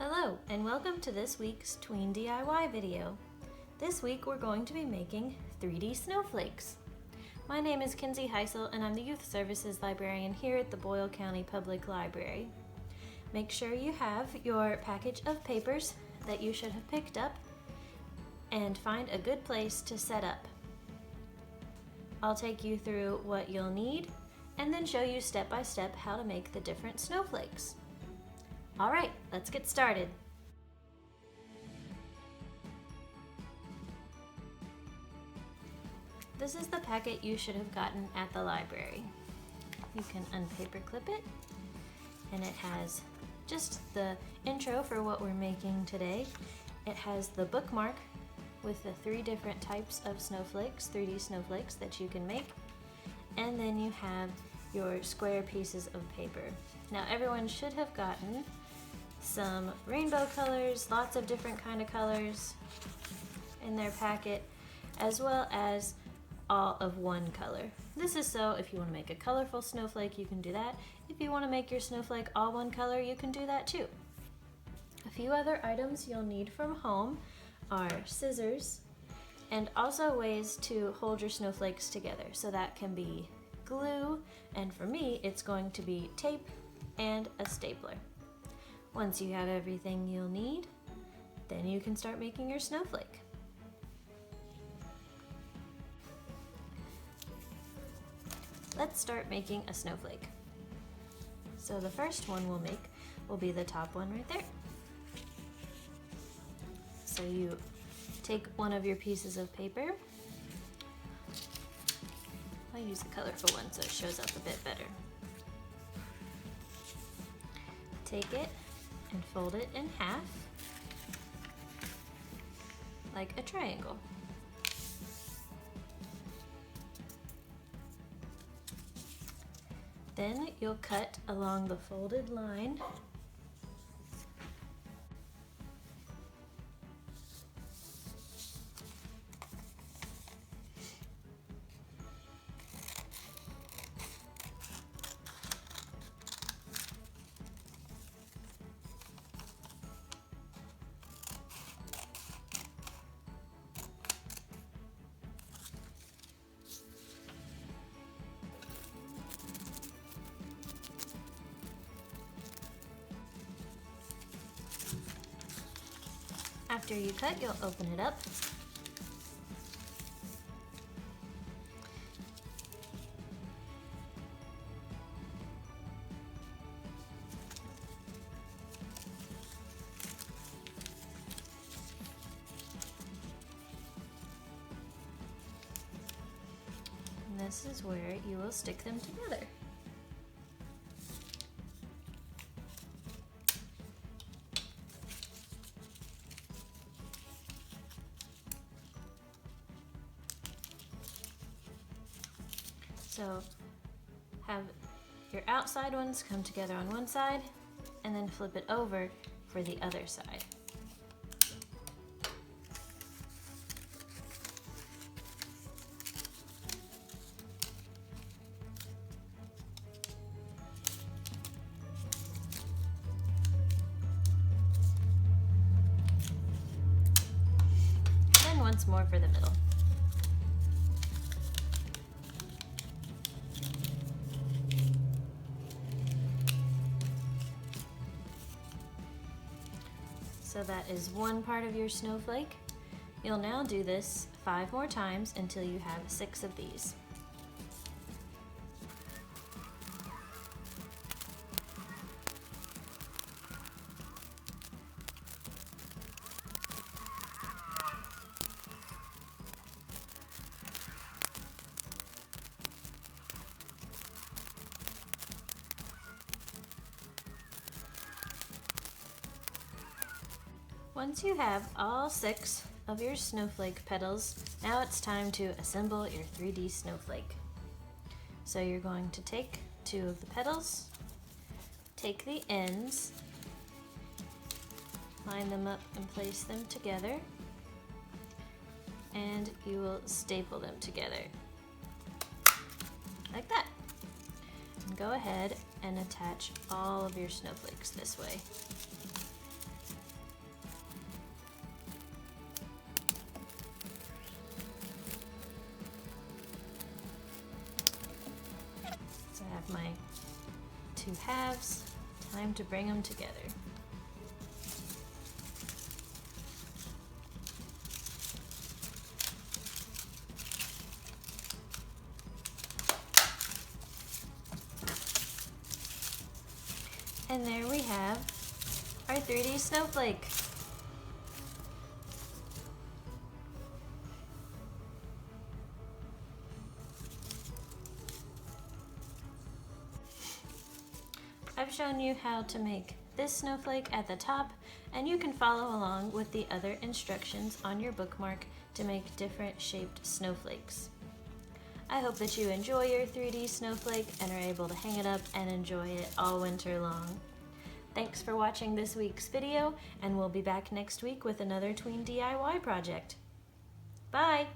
Hello, and welcome to this week's Tween DIY video. This week we're going to be making 3D snowflakes. My name is Kinsey Heisel, and I'm the Youth Services Librarian here at the Boyle County Public Library. Make sure you have your package of papers that you should have picked up, and find a good place to set up. I'll take you through what you'll need, and then show you step by step how to make the different snowflakes. All right, let's get started. This is the packet you should have gotten at the library. You can unpaperclip it, and it has just the intro for what we're making today. It has the bookmark with the 3 different types of snowflakes, 3D snowflakes that you can make, and then you have your square pieces of paper. Now everyone should have gotten some rainbow colors, lots of different kind of colors in their packet, as well as all of one color. This is so if you want to make a colorful snowflake, you can do that. If you want to make your snowflake all one color, you can do that too. A few other items you'll need from home are scissors, and also ways to hold your snowflakes together. So that can be glue, and for me it's going to be tape and a stapler. Once you have everything you'll need, then you can start making your snowflake. Let's start making a snowflake. So the first one we'll make will be the top one right there. So you take one of your pieces of paper. I'll use the colorful one so it shows up a bit better. Take it and fold it in half, like a triangle. Then you'll cut along the folded line. After you cut, you'll open it up. And this is where you will stick them together. So have your outside ones come together on one side, and then flip it over for the other side. Then once more for the middle. So that is one part of your snowflake. You'll now do this 5 more times until you have 6 of these. Once you have all 6 of your snowflake petals, now it's time to assemble your 3D snowflake. So you're going to take 2 of the petals, take the ends, line them up and place them together, and you will staple them together, like that. And go ahead and attach all of your snowflakes this way. two halves. Time to bring them together. And there we have our 3D snowflake. I've shown you how to make this snowflake at the top, and you can follow along with the other instructions on your bookmark to make different shaped snowflakes. I hope that you enjoy your 3D snowflake and are able to hang it up and enjoy it all winter long. Thanks for watching this week's video, and we'll be back next week with another Tween DIY project. Bye!